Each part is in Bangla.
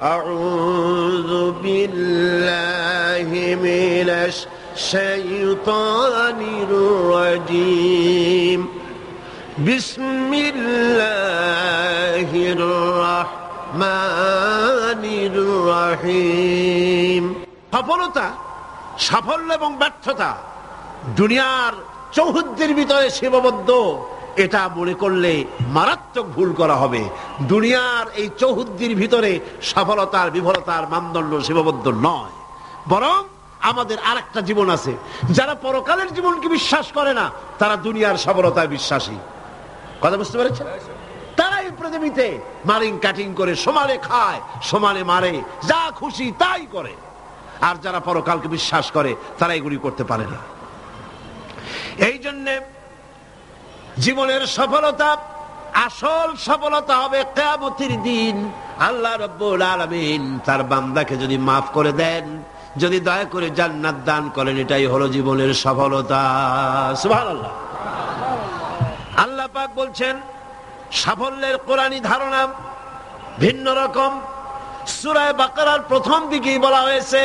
আউযু বিল্লাহি মিনাশ শাইতানির রাজীম বিসমিল্লাহির রাহমানির রহিম। সফলতা, সাফল্য এবং ব্যর্থতা দুনিয়ার চৌহদ্দির ভিতরে সীমাবদ্ধ, এটা মনে করলে মারাত্মক ভুল করা হবে। দুনিয়ার এই চৌহদ্দির ভিতরে সফলতার বিফলতার মানদণ্ড সীমাবদ্ধ নয়, বরং আমাদের আরেকটা জীবন আছে। যারা পরকালের জীবনকে বিশ্বাস করে না, তারা দুনিয়ার সফলতায় বিশ্বাসী। কথা বুঝতে পেরেছেন? তারা এই পৃথিবীতে মারিং কাটিং করে সমানে খায়, সমানে মারে, যা খুশি তাই করে। আর যারা পরকালকে বিশ্বাস করে তারা এগুলি করতে পারে না। এই জন্যে জীবনের সফলতা, আসল সফলতা হবে কিয়ামতের দিন। আল্লাহ রাব্বুল আলামিন তার বান্দাকে যদি মাফ করে দেন, যদি দয়া করে জান্নাত দান করেন, এটাই হলো জীবনের সফলতা। সুবহানাল্লাহ। আল্লাহ পাক বলছেন সাফল্যের কোরআনী ধারণা ভিন্ন রকম। সূরা বাকারার প্রথম দিকেই বলা হয়েছে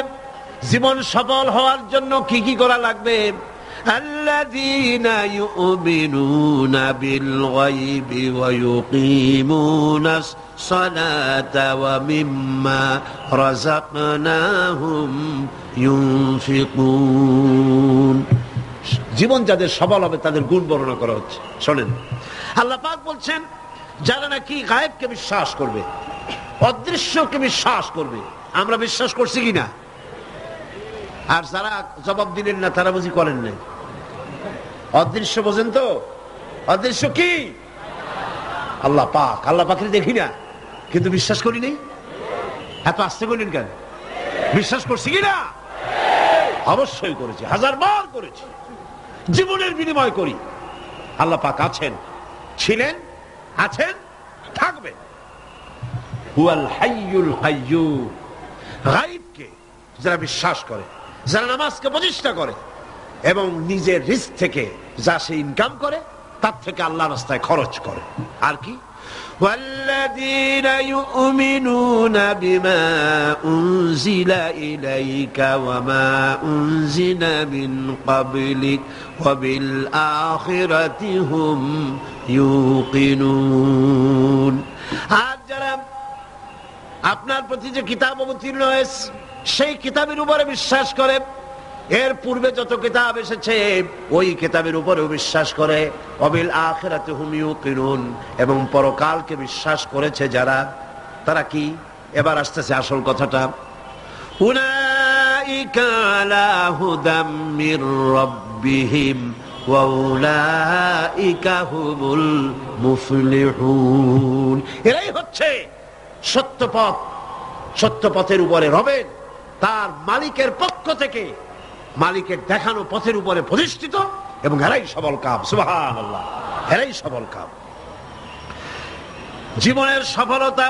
জীবন সফল হওয়ার জন্য কি কি করা লাগবে। الذين يؤمنون بالغيب ويقيمون الصلاة ومما رزقناهم ينفقون। জীবন যাদের সফল হবে তাদের গুণ বর্ণনা করা হচ্ছে। শোনেন, আল্লাহ পাক বলছেন যারা নাকি গায়েবকে বিশ্বাস করবে, অদৃশ্যকে বিশ্বাস করবে। আমরা বিশ্বাস করছি কিনা? আর যারা জবাব দিলেন না তারা বুঝি করেন নাই। অদৃশ্য বোঝেন তো? অদৃশ্য কি? আল্লাহ পাক। আল্লাহ পাকের দেখি না কিন্তু বিশ্বাস করি নাই। এত আস্তে করলেন কেন? বিশ্বাস করছি কিনা? অবশ্যই করেছি, হাজারবার করেছি, জীবনের বিনিময় করি। আল্লাহ পাক আছেন, ছিলেন, আছেন, থাকবেন। হুয়াল হাইয়ুল কাইয়্যুম। গায়বকে যারা বিশ্বাস করে, যারা নামাজকে প্রতিষ্ঠা করে এবং নিজের রিস্ক থেকে যা সে ইনকাম করে তার থেকে আল্লাহর রাস্তায় খরচ করে। আর কি? ওয়াল্লাযীনা ইউমিনুনা বিমা উনজিলা ইলাইকা ওয়া মা উনজিলা মিন ক্বাবলিক ওয়া বিল আখিরাতি হুম ইউকিনুন। আর যারা আপনার প্রতি যে কিতাব অবতীর্ণ হয়েছে সেই কিতাবের উপরে বিশ্বাস করে, এর পূর্বে যত কিতাব এসেছে ওই কিতাবের উপরেও বিশ্বাস করে, ওয়াবিল আখিরাতি হুম ইউকিনুন, এবং পরকালকে বিশ্বাস করেছে যারা, তারা কি? এবার আসতেছে আসল কথাটা। উলাইকা আলা হুদাম মির রাব্বিহিম ওয়া উলাইকা হুমুল মুফলিহুন। এরাই হচ্ছে সত্য পথ, সত্য পথের উপরে রবেন তার মালিকের পক্ষ থেকে, মালিকের দেখানো পথের উপরে প্রতিষ্ঠিত, এবং এরাই সবল কাম। সুবহানাল্লাহ, এরাই সবল কাম। জীবনের সফলতা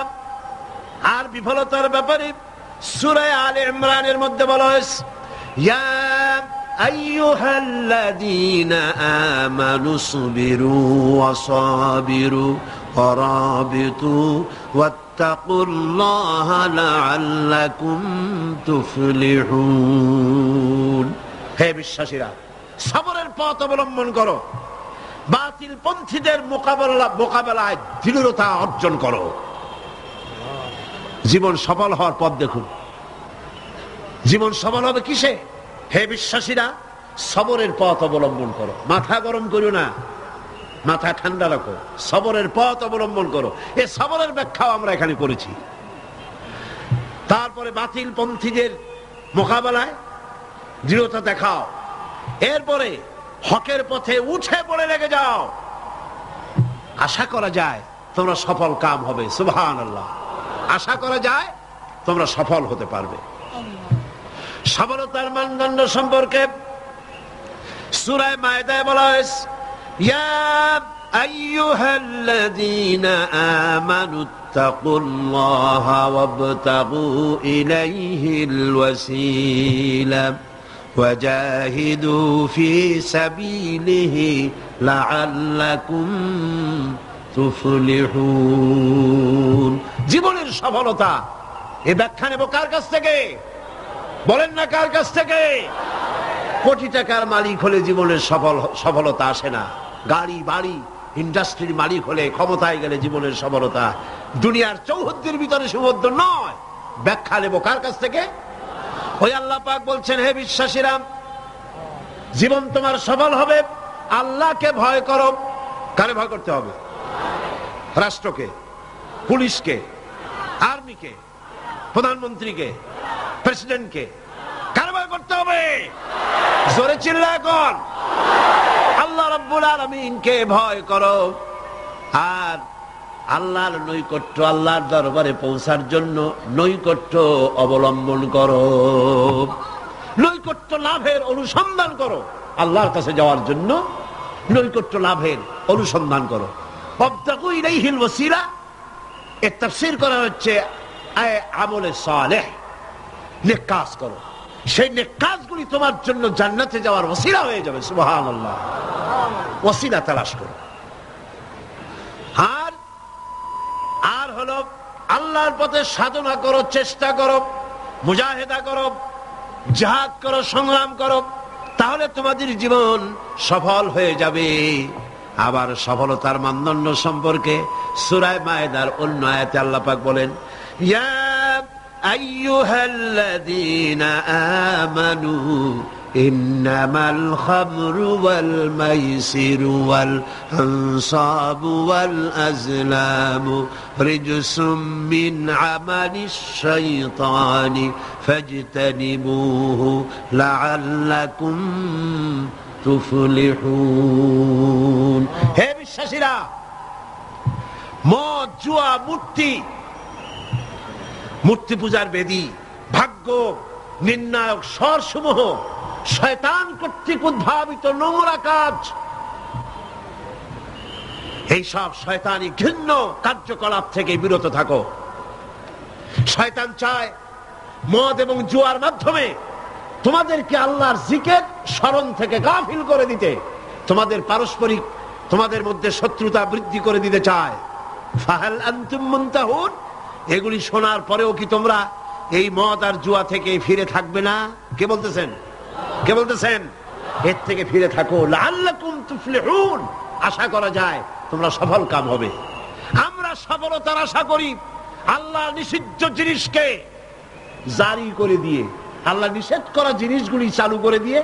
আর বিফলতার ব্যাপারে সূরা আলে ইমরানের মধ্যে বলা হয়েছে, ইয়া আইয়ুহাল্লাযীনা আমানু সবিরু ওয়া সাবিরু ওয়া রাবিতু ওয়াত্তাকুল্লাহা লাআল্লাকুম তুফলিহুন। হে বিশ্বাসীরা, সবরের পথ অবলম্বন করো, বাতিল পন্থীদের মোকাবেলায় দৃঢ়তা অর্জন করো। জীবন সফল হওয়ার পথ দেখুন। জীবন সফল হবে কিসে? হে বিশ্বাসীরা, সবরের পথ অবলম্বন করো। মাথা গরম করো না, মাথা ঠান্ডা রাখো, সবরের পথ অবলম্বন করো। এই সবরের ব্যাখ্যাও আমরা এখানে করেছি। তারপরে বাতিল পন্থীদের মোকাবেলায় দৃঢ়তা দেখাও, এরপরে হকের পথে উঠে পড়ে লেগে যাও। আশা করা যায় তোমরা সফল কাম হবে। সুবহানাল্লাহ। আশা করা যায় তোমরা সফল হতে পারবে। সফলতার মানদণ্ড সম্পর্কে সূরা মায়েদায় বলা হয়েছে, ইয়া আইয়ুহাল্লাযীনা আমানুত্তাকুল্লাহা ওয়াবতাগু ইলাইহিল ওয়াসিলা ওয়াজাহিদু ফি সাবিলিহি লাআল্লাকুম তুফলিহুন। জীবনের সফলতা এই ব্যাখ্যা নেব কার কাছ থেকে? বলেন না কার কাছ থেকে? কোটি টাকার মালিক হলে জীবনের সফলতা আসে না। গাড়ি বাড়ি ইন্ডাস্ট্রির মালিক হলে, ক্ষমতায় গেলে জীবনের সফলতা। দুনিয়ার চৌহদ্দির ভিতরে সুবদ্ধ নয়। ব্যাখ্যা নেব কার কাছ থেকে? ওই আল্লাহ পাক বলছেন, হে বিশ্বাসীরা, জীবন তোমার সফল হবে আল্লাহকে ভয় করো। কারে ভয় করতে হবে? রাষ্ট্রকে, পুলিশকে, আর্মিকে, প্রধানমন্ত্রীকে, প্রেসিডেন্টকে। কারে ভয় করতে হবে? জোরে চিল্লা এখন। আল্লাহ রাব্বুল আলামিনকে ভয় করো। আর আল্লাহর নৈকট্য, আল্লাহর দরবারে পৌঁছার জন্য নৈকট্য অবলম্বন করো। নৈকট্য লাভের অনুসন্ধান করো। আল্লাহর কাছে যাওয়ার জন্য নৈকট্য লাভের অনুসন্ধান করো। ওয়াবতাগু ইলাইহিল ওয়াসিলা, এর তাফসীর করা হচ্ছে আমলে সালেহ, নেক কাজ করো। সেই নেক কাজগুলি তোমার জন্য জান্নাতে যাওয়ার ওসিলা হয়ে যাবে। সুবহানাল্লাহ। ওসিলা তালাশ করো। আর হলো আল্লাহর পথে সাধনা করো, চেষ্টা করো, মুজাহিদা করো, জিহাদ করো, সংগ্রাম করো। তাহলে তোমাদের জীবন সফল হয়ে যাবে। আবার সফলতার মানদণ্ড সম্পর্কে সূরা মায়েদার অন্য আয়াতে আল্লাহ পাক বলেন, ইয়া আইয়ুহাল্লাযীনা আমানু ইন্নামাল খামরু ওয়াল মাইসিরু ওয়াল আনসাবু ওয়াল আজলামু রিজসুম মিন আমালিশ শাইতানি ফাজতানিবুহু লাআল্লাকুম তুফলিহুন। হে বিশ্বাসীরা, মদ, জুয়া, মূর্তি পূজার বেদী, ভাগ্য নির্ণায়ক স্বরসমূহ শয়তান কর্তৃক উদ্ভাবিত নোংরা কাজ। এইসব শয়তানি ঘৃণ্য কার্যকলাপ থেকে বিরত থাকো। শয়তান চায় মদ এবং জুয়ার মাধ্যমে তোমাদেরকে আল্লাহর জিকির স্মরণ থেকে গাফিল করে দিতে, তোমাদের পারস্পরিক, তোমাদের মধ্যে শত্রুতা বৃদ্ধি করে দিতে চায়। ফাহাল আনতুম মুনতাহুন, এগুলি শোনার পরেও কি তোমরা এই মদ আর জুয়া থেকে ফিরে থাকবে না? কে বলতেছেন? কে বলতেছেন? এর থেকে ফিরে থাকো। লাআল্লাকুম তুফলিহুন, আশা করা যায় তোমরা সফল কাম হবে। আমরা সফলতার আশা করি আল্লাহ নিষিদ্ধ জিনিসকে জারি করে দিয়ে, আল্লাহ নিষেধ করা জিনিসগুলি চালু করে দিয়ে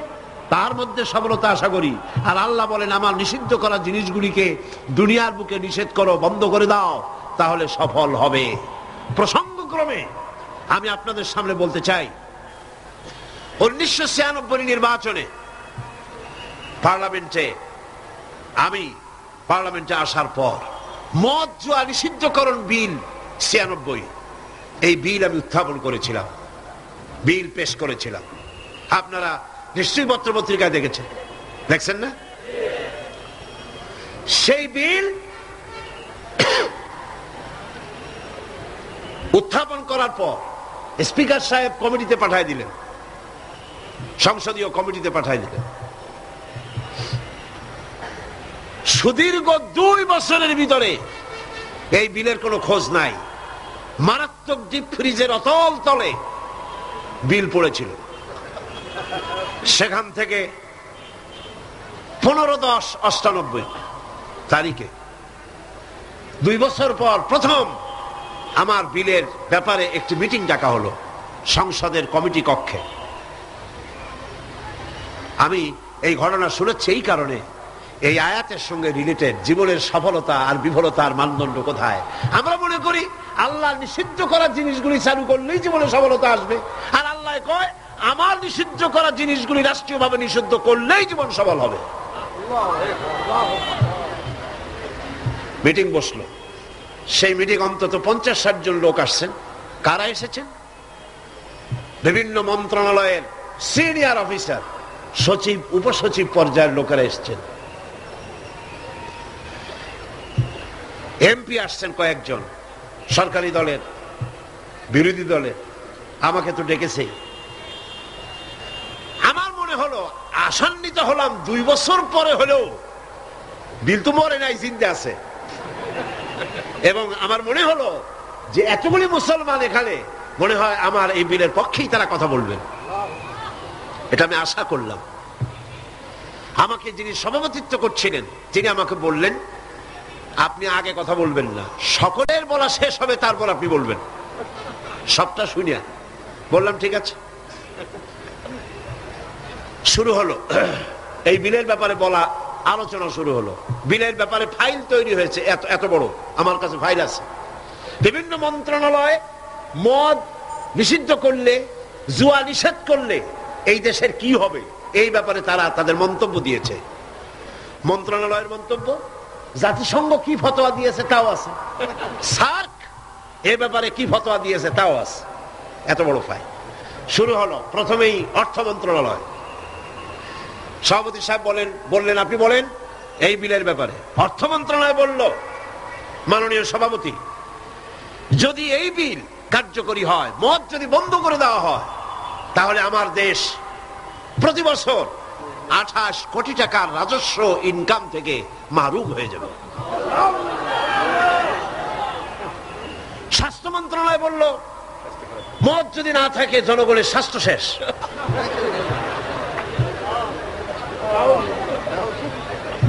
তার মধ্যে সফলতা আশা করি। আর আল্লাহ বলেন, আমার নিষিদ্ধ করা জিনিসগুলিকে দুনিয়ার বুকে নিষেধ করো, বন্ধ করে দাও, তাহলে সফল হবে। প্রসঙ্গক্রমে আমি আপনাদের সামনে বলতে চাই, 1996 নির্বাচনে আমি পার্লামেন্টে আসার পর মদ জুয়া নিষিদ্ধকরণ বিল 96, এই বিল আমি উত্থাপন করেছিলাম, বিল পেশ করেছিলাম। আপনারা নিশ্চয়ই পত্র পত্রিকায় দেখেছেন, দেখছেন না? সেই বিল উত্থাপন করার পর স্পিকার সাহেব কমিটিতে পাঠিয়ে দিলেন, সংসদীয় কমিটিতে পাঠিয়ে দিলেন। সুদীর্ঘ 2 বছরের ভিতরে এই বিলের কোনো খোঁজ নাই। মারাত্মক ডিপ ফ্রিজের অতল তলে বিল পড়েছিল। সেখান থেকে 15/10/98 তারিখে 2 বছর পর প্রথম আমার বিলের ব্যাপারে একটি মিটিং ডাকা হলো সংসদের কমিটি কক্ষে। আমি এই ঘটনা শুনেছি এই কারণে, এই আয়াতের সঙ্গে রিলেটেড জীবনের সফলতা আর বিফলতার মানদণ্ড কোথায়। আমরা মনে করি আল্লাহ নিষিদ্ধ করা জিনিসগুলি চালু করলেই জীবনে সফলতা আসবে, আর আল্লাহ কয় আমার নিষিদ্ধ করা জিনিসগুলি রাষ্ট্রীয়ভাবে নিষিদ্ধ করলেই জীবন সফল হবে। মিটিং বসলো, সেই মিটিং অন্তত 50-60 জন লোক আসছেন। কারা এসেছেন? বিভিন্ন মন্ত্রণালয়ের সিনিয়র অফিসার, সচিব, উপসচিব পর্যায়ের লোকেরা এসেছেন। এমপি আসছেন কয়েকজন, সরকারি দলের, বিরোধী দলের। আমাকে তো ডেকেছে। আমার মনে হলো, আশান্বিত হলাম, 2 বছর পরে হলেও বিল তো মরে নাই, জিন্দা আছে। এবং আমার মনে হলো যে এতগুলি মুসলমান এখানে মনে হয় আমার এই বিলের পক্ষেই তারা কথা বলবেন, এটা আমি আশা করলাম। আমাকে যিনি সভাপতিত্ব করছিলেন তিনি আমাকে বললেন, আপনি আগে কথা বলবেন না, সকলের বলা শেষ হবে তারপর আপনি বলবেন। সবটা শুনিয়া বললাম ঠিক আছে। শুরু হলো এই বিলের ব্যাপারে বলা, আলোচনা শুরু হলো। বিলের ব্যাপারে ফাইল তৈরি হয়েছে, এত এত বড়, আমার কাছে ফাইল আছে। বিভিন্ন মন্ত্রণালয় মদ নিষিদ্ধ করলে, জুয়া নিষেধ করলে এই দেশের কি হবে এই ব্যাপারে তারা তাদের মন্তব্য দিয়েছে। মন্ত্রণালয়ের মন্তব্য, জাতিসংঘ কি ফতোয়া দিয়েছে তাও আছে, সার্ক এ ব্যাপারে কি ফতোয়া দিয়েছে তাও আছে। এত বড় ফাইল। শুরু হলো প্রথমেই অর্থ মন্ত্রণালয়। সভাপতি সাহেব বললেন আপনি বলেন এই বিলের ব্যাপারে। অর্থ মন্ত্রণালয় বলল, মাননীয় সভাপতি, যদি এই বিল কার্যকরী হয়, মদ যদি বন্ধ করে দেওয়া হয়, তাহলে আমার দেশ প্রতি বছর 28 কোটি টাকার রাজস্ব ইনকাম থেকে মাহরুম হয়ে যাবে। স্বাস্থ্য মন্ত্রণালয় বলল, মদ যদি না থাকে জনগণের স্বাস্থ্য শেষ।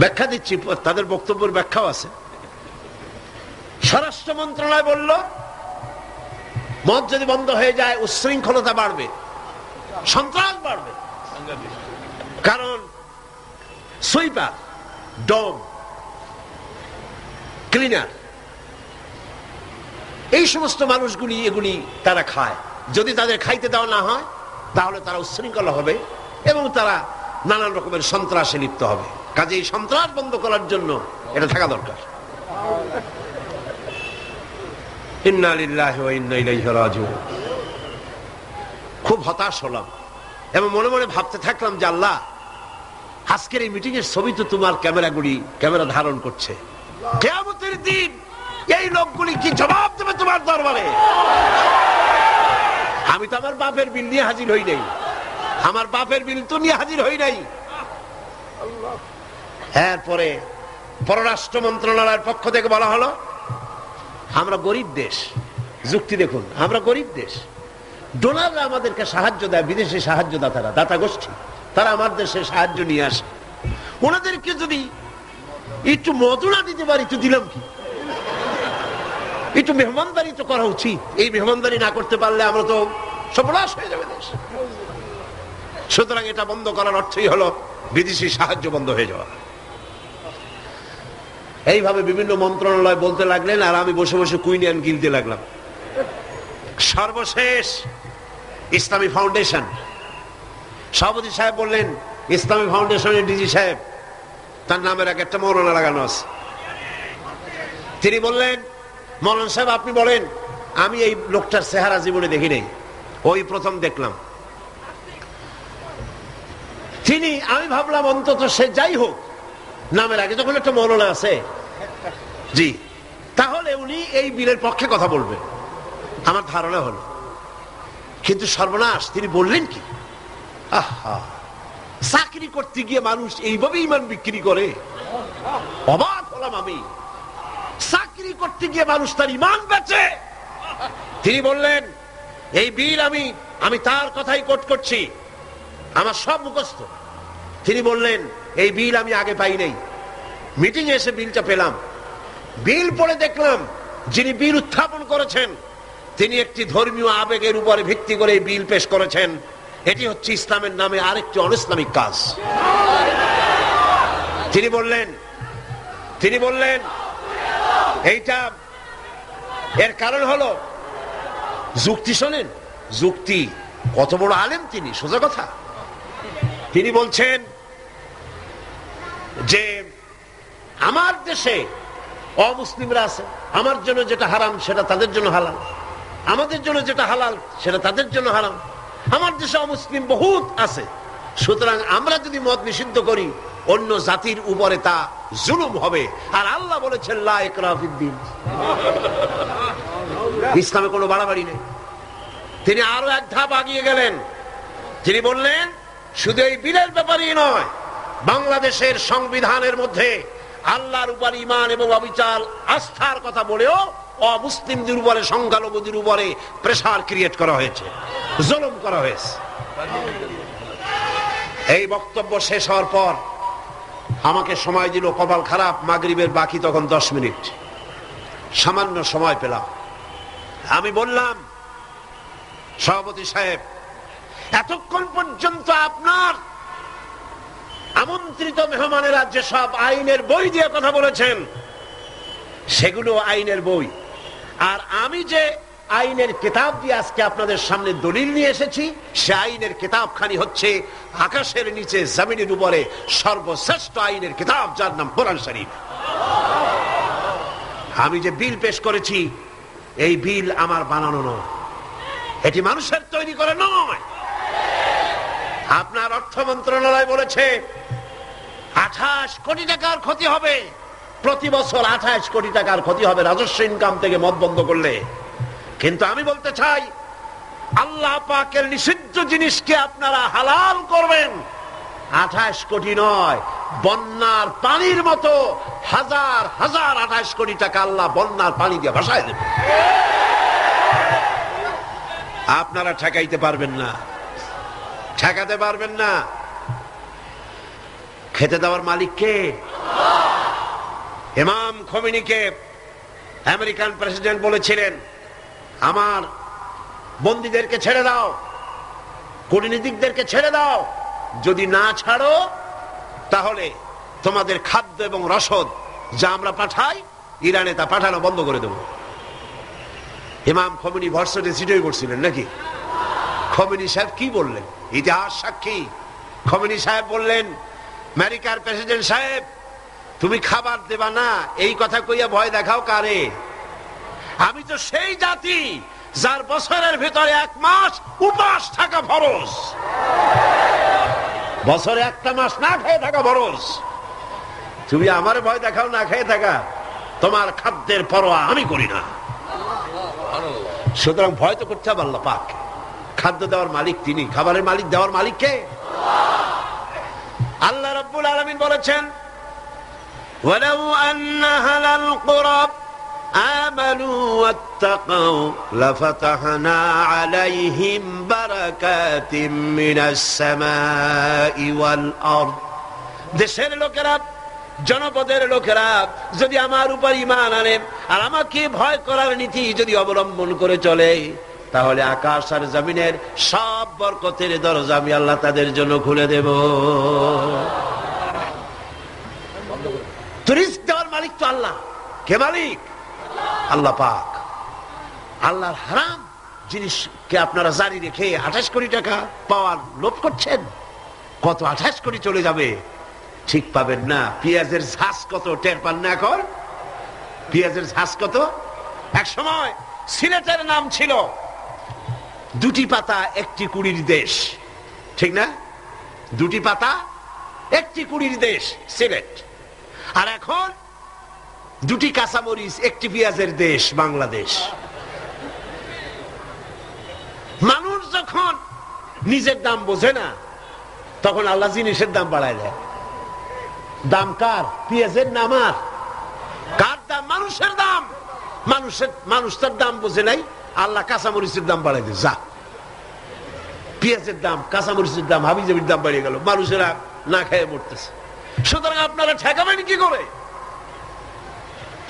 ব্যাখ্যা দিচ্ছি, তাদের বক্তব্যের ব্যাখ্যাও আছে। স্বরাষ্ট্র মন্ত্রণালয় বলল, মদ যদি বন্ধ হয়ে যায় উচ্ছৃঙ্খলতা বাড়বে, সন্ত্রাস বাড়বে। কারণ সুইপার, ডগ, ক্লিনার, এই সমস্ত মানুষগুলি এগুলি তারা খায়। যদি তাদের খাইতে দেওয়া না হয় তাহলে তারা উচ্ছৃঙ্খল হবে এবং তারা নানান রকমের সন্ত্রাসে লিপ্ত হবে। কাজে এই সন্ত্রাস বন্ধ করার জন্য এটা থাকা দরকার। ইন্না লিল্লাহি ওয়া ইন্না ইলাইহি রাজিউন। খুব হতাশ হলাম এবং মনে মনে ভাবতে থাকলাম যে আল্লাহ, আজকের এই মিটিং এর ছবি তো তোমার ক্যামেরা ধারণ করছে। কিয়ামতের দিন এই লোকগুলি কি জবাব দেবে তোমার দরবারে? আমি তো আমার বাপের বিল নিয়ে হাজির হই নাই, আমার বাপের বিল তো নিয়ে হাজির হই নাই। এরপরে পররাষ্ট্র মন্ত্রণালয়ের পক্ষ থেকে বলা হলো, আমরা গরিব দেশ। যুক্তি দেখুন, আমরা গরিব দেশ, ডোনাররা আমাদেরকে সাহায্য দেয়, বিদেশি সাহায্যদাতারা, দাতা গোষ্ঠী, তারা আমার দেশে সাহায্য নিয়ে আসে। ওনাদেরকে যদি একটু মদুনা দিতে পারি তো দিলাম কি, একটু মেহমানদারি তো করা উচিত। এই মেহমানদারি না করতে পারলে আমরা তো সর্বনাশ হয়ে যাবে দেশ। সুতরাং এটা বন্ধ করার অর্থই হলো বিদেশি সাহায্য বন্ধ হয়ে যাওয়া। এইভাবে বিভিন্ন মন্ত্রণালয় বলতে লাগলেন আর আমি বসে বসে কুইনিয়ান কিনতে লাগলাম। সর্বশেষ ইসলামী ফাউন্ডেশন, সভাপতি সাহেব বললেন, ইসলামী ফাউন্ডেশনের ডিজি সাহেব, তার নামের এক একটা মৌলানা লাগানো আছে। তিনি বললেন, মৌলানা সাহেব আপনি বলেন। আমি এই লোকটার চেহারা জীবনে দেখি নাই, ওই প্রথম দেখলাম। আমি ভাবলাম অন্তত সে যাই হোক, নামের আগে যখন একটা মৌলানা আছে, জি, তাহলে উনি এই বিলের পক্ষে কথা বলবেন, আমার ধারণা হলো। কিন্তু সর্বনাশ, তিনি বললেন কি, আহা, চাকরি করতে গিয়ে মানুষ এইভাবে ইমান বিক্রি করে? অবাক হলাম আমি। চাকরি করতে গিয়ে মানুষ তার ইমান বেচে। তিনি বললেন, এই বিল আমি তার কথাই কোট করছি, আমার সব মুখস্থ। তিনি বললেন, এই বিল আমি আগে পাই নাই, মিটিং এসে বিলটা পেলাম। বিল পড়ে দেখলাম যিনি বিল উত্থাপন করেছেন তিনি একটি ধর্মীয় আবেগের উপরে ভিত্তি করে বিল পেশ করেছেন। এটি হচ্ছে ইসলামের নামে আরেকটি অনইসলামিক কাজ। তিনি বললেন এইটা, এর কারণ হলো যুক্তি। শোনেন, যুক্তি, কত বড় আলেম তিনি, সোজা কথা। তিনি বলছেন যে আমার দেশে অমুসলিমরা আছে, আমার জন্য যেটা হারাম সেটা তাদের জন্য হালাল, আমাদের জন্য যেটা হালাল সেটা তাদের জন্য হারাম। আমার দেশে অমুসলিম বহুত আছে, সুতরাং আমরা যদি মদ নিষিদ্ধ করি অন্য জাতির উপরে তা জুলুম হবে। আর আল্লাহ বলেছেন লা ইকরাহা ফিদ্দীন, ইসলামে কোনো বাড়াবাড়ি নেই। তিনি আরো এক ধাপ এগিয়ে গেলেন। তিনি বললেন, শুধু এই বিলের ব্যাপারেই নয়, বাংলাদেশের সংবিধানের মধ্যে আল্লাহর উপর ঈমান এবং অবিচল আস্থার কথা বলেও অমুসলিমদের উপরে, সংখ্যালঘুদের উপরে প্রেসার ক্রিয়েট করা হয়েছে, জুলুম করা হয়েছে। এই বক্তব্য শেষ হওয়ার পর আমাকে সময় দিল, কপাল খারাপ, মাগরিবের বাকি তখন 10 মিনিট, সামান্য সময় পেলাম। আমি বললাম, সভাপতি সাহেব, এতক্ষণ পর্যন্ত আপনার আমন্ত্রিত মেহমানেরা যেসব আইনের বই দিয়ে কথা বলেছেন সেগুলো আইনের বই, আর আমি যে আইনের কিতাব দিয়ে আজকে আপনাদের সামনে দলিল নিয়ে এসেছি সে আইনের কিতাবখানি হচ্ছে আকাশের নিচে জমিনের উপরে সর্বশ্রেষ্ঠ আইনের কিতাব, যার নাম কোরআন শরীফ। আমি যে বিল পেশ করেছি এই বিল আমার বানানো নয়, এটি মানুষের তৈরি করে নয়। আপনার অর্থ মন্ত্রণালয় বলেছে 28 কোটি টাকার ক্ষতি হবে, প্রতি বছর 28 কোটি টাকার ক্ষতি হবে রাজস্ব ইনকাম থেকে মদ বন্ধ করলে। কিন্তু আমি বলতে চাই, আল্লাহ পাকের নিষিদ্ধ জিনিসকে আপনারা হালাল করবেন, 28 কোটি নয়, বন্যার পানির মতো হাজার হাজার 28 কোটি টাকা আল্লাহ বন্যার পানি দিয়ে ভাসায় দেবে। আপনারা ঠেকাইতে পারবেন না, ঠেকাতে পারবেন না। খেতে দেওয়ার মালিক কে? ইমাম খোমেনিকে আমেরিকান প্রেসিডেন্ট বলেছিলেন, আমার বন্দীদেরকে ছেড়ে দাও, কূটনীতিকদেরকে ছেড়ে দাও, যদি না ছাড়ো তাহলে তোমাদের খাদ্য এবং রসদ যা আমরা পাঠাই ইরানে তা পাঠানো বন্ধ করে দেব। ইমাম খোমেনি ভর্সটে সিটই করছিলেন নাকি? খোমেনি সাহেব কি বললেন? ইতিহাস সাক্ষী। খোমেনি সাহেব বললেন, আমেরিকার প্রেসিডেন্ট সাহেব, তুমি খাবার দেবা না এই কথা কইয়া ভয় দেখাও কারে? আমি তো সেই জাতি যার বছরের ভিতরে 1 মাস উপাস থাকা ফরজ, বছরে 1টা মাস না খেয়ে থাকা ফরজ। তুমি আমার ভয় দেখাও না খেয়ে থাকা, তোমার খাদ্যের পরোয়া আমি করি না। সুতরাং ভয় তো করতে হবে আল্লাহ পাক। খাদ্য দেওয়ার মালিক তিনি, খাবারের মালিক দেওয়ার মালিক কে? আল্লাহ রাব্বুল আলামিন বলেছেন, ওয়ালাউ আন্না আহলাল কুরা আমানু ওয়াত্তাকাউ লাফাতাহনা আলাইহিম বারাকাতিম মিনাস সামাই ওয়াল আরদ। দেশের লোকেরা, জনপদের লোকেরা যদি আমার উপর ঈমান আনে আর আমাকে ভয় করার নীতি যদি অবলম্বন করে চলে, তাহলে আকাশ আর জমিনের সব বরকতের দরজা আমি আল্লাহ তাদের জন্য খুলে দেব। রিজক দেওয়ার মালিক তো আল্লাহ। কে মালিক? আল্লাহ পাক। আল্লাহর হারাম জিনিসকে আপনারা জারি রেখে 28 কোটি টাকা পাওয়ার লোভ করছেন। কত 28 কোটি চলে যাবে ঠিক পাবেন না। পেঁয়াজের ঝাঁজ কত টের পান না এখন? পেঁয়াজের ঝাঁজ কত? এক সময় সিলেটের নাম ছিল 2টি পাতা 1টি কুড়ির দেশ, ঠিক না? 2টি পাতা 1টি কুড়ির দেশ সিলেট। আর এখন 2টি কাঁচামরিচ 1টি পেঁয়াজের দেশ বাংলাদেশ। মানুষ যখন নিজের দাম বোঝে না তখন আল্লাহ জিনিসের দাম বাড়ায় দেয়। দাম কার? পেঁয়াজের নাম আর কার দাম? মানুষের দাম। মানুষ তার দাম বোঝে নাই, আল্লাহ কাঁচামরিচের দাম বাড়াই দেয়। যা, পেঁয়াজের দাম, কাঁচামরিচের দাম, হাবিজাবির দাম বাড়িয়ে গেল, মানুষেরা না খেয়ে মরতেছে। সুতরাং আপনারা ঠেকাবেন কি করে?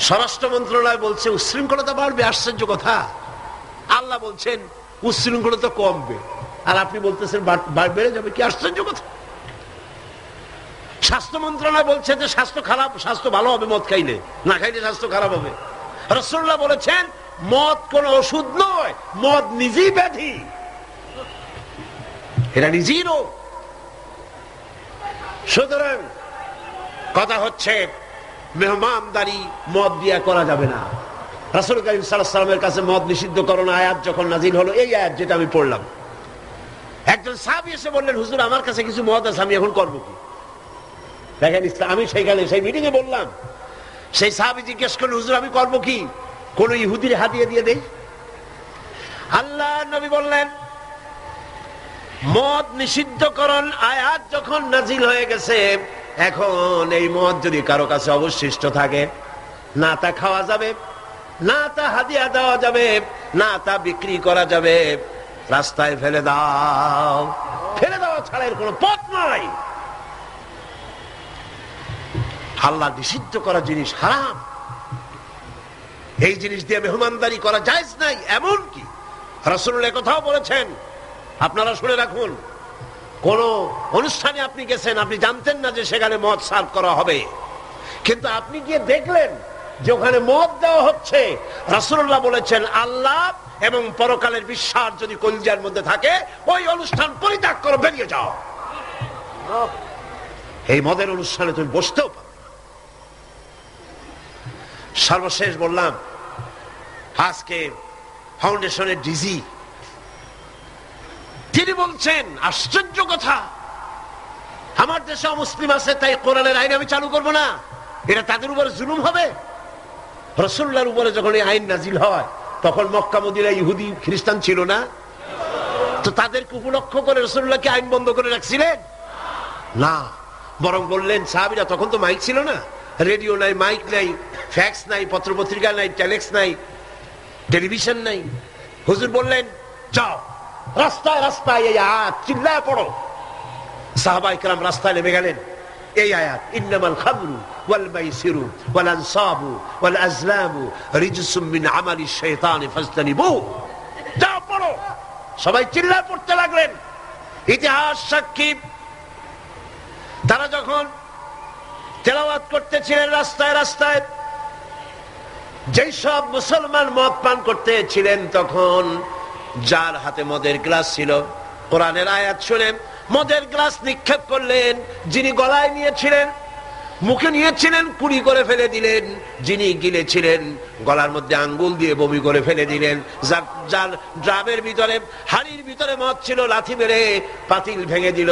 স্বরাষ্ট্র মন্ত্রণালয় বলছে উচ্ছৃঙ্খলতা বাড়বে। আশ্চর্য কথা। আল্লাহ বলছেন উচ্ছৃঙ্খলতা কমবে, আর আপনি বলতেছেন বেড়ে যাবে। কি আশ্চর্য কথা। স্বাস্থ্য মন্ত্রণালয় বলছে যে স্বাস্থ্য খারাপ, স্বাস্থ্য ভালো হবে মদ খাইলে, না খাইলে স্বাস্থ্য খারাপ হবে। রাসূলুল্লাহ বলেছেন মদ কোন ওষুধ নয়, মদ নিজেই ব্যাধি, এটা নিজেই রোগ। সুতরাং কথা হচ্ছে মেহমানদারি মদ দিয়া করা যাবে না। রাসূল কারীম সাল্লাল্লাহু আলাইহি ওয়াসাল্লামের কাছে মদ নিষিদ্ধকরণ আয়াত যখন নাযিল হলো, এই আয়াত যেটা আমি পড়লাম, একজন সাহাবী এসে বললেন, হুজুর আমার কাছে কিছু মদ আছে, আমি এখন করবো কি? দেখেন, আমি সেইখানে সেই মিটিং এ বললাম, সেই সাহাবী জিজ্ঞেস করলেন, হুজুর আমি করবো কি? কোন ইহুদির হাদিয়া দিয়ে দেই? আল্লাহ নবী বললেন, মদ নিষিদ্ধকরণ আয়াত যখন নাযিল হয়ে গেছে, এখন এই মদ যদি কারো কাছে অবশিষ্ট থাকে, না তা খাওয়া যাবে, না তা হাদিয়া দেওয়া যাবে, না তা বিক্রি করা যাবে। রাস্তায় ফেলে দাও, ফেলে দেওয়া ছাড়া এর কোনো পথ নাই। আল্লাহ নিষিদ্ধ করা জিনিস হারাম, এই জিনিস দিয়ে মেহমানদারি করা জায়েজ নাই। এমন কি রাসূলুল্লাহ কথাও বলেছেন, আপনারা শুনে রাখুন, কোন অনুষ্ঠানে আপনি গেছেন, আপনি জানতেন না যে সেখানে মদ সার্ভ করা হবে, কিন্তু আপনি গিয়ে দেখলেন যে ওখানে মদ দেওয়া হচ্ছে। রাসূলুল্লাহ বলেছেন, আল্লাহ এবং পরকালের বিশ্বাস যদি কলিজার মধ্যে থাকে, ওই অনুষ্ঠান পরিত্যাগ করো, বেরিয়ে যাও। এই মদের অনুষ্ঠানে তুমি বসতেও পারো। সর্বশেষ বললাম, আজকে ফাউন্ডেশনের ডিজি তিনি বলছেন, আশ্চর্য কথা, আমার দেশে মুসলিম আছে তাই কোরআনের আইন আমি চালু করব না, এটা তাদের উপরে জুলুম হবে। রাসূলুল্লাহর উপরে যখন এই আইন নাজিল হয়, তখন মক্কা মদিনায় ইহুদি খ্রিস্টান ছিল না, তো তাদেরকে উপলক্ষ করে রাসূলুল্লাহ কি আইন বন্ধ করে রাখছিলেন? না, বরং বললেন, সাহাবীরা তখন তো মাইক ছিল না, রেডিও নাই, মাইক নাই, ফ্যাক্স নাই, পত্রপত্রিকা নাই, টেলেক্স নাই, টেলিভিশন নাই। হুজুর বললেন, যাও রাস্তায় রাস্তায় এই আয়াত চিল্লায় পড়ো। সাহাবায়ে কেরাম রাস্তায় নেমে গেলেন। এই আয়াত, ইন্নামাল খামরু ওয়াল মাইসিরু ওয়াল আনসাবু ওয়াল আজলামু রিজসুম মিন আমালিশ শাইতানি ফাজতানিবুহু, যাও পড়ো। সবাই চিল্লায় পড়তে লাগলেন। ইতিহাস সাক্ষী, তারা যখন তেলাওয়াত করতেছিলেন রাস্তায় রাস্তায়, যেই সব মুসলমান মদ পান করতেছিলেন, তখন যার হাতে মদের গ্লাস ছিল, কোরআনের আয়াত শুনে মদের গ্লাস নিক্ষেপ করলেন। যিনি গলায় নিয়েছিলেন, মুখে নিয়েছিলেন, কুড়ি করে ফেলে দিলেন। যিনি গিলেছিলেন, গলার মধ্যে আঙ্গুল দিয়ে বমি করে ফেলে দিলেন। যার ড্রামের ভিতরে, হাড়ির ভিতরে মদ ছিল, লাথি মেরে পাতিল ভেঙে দিল,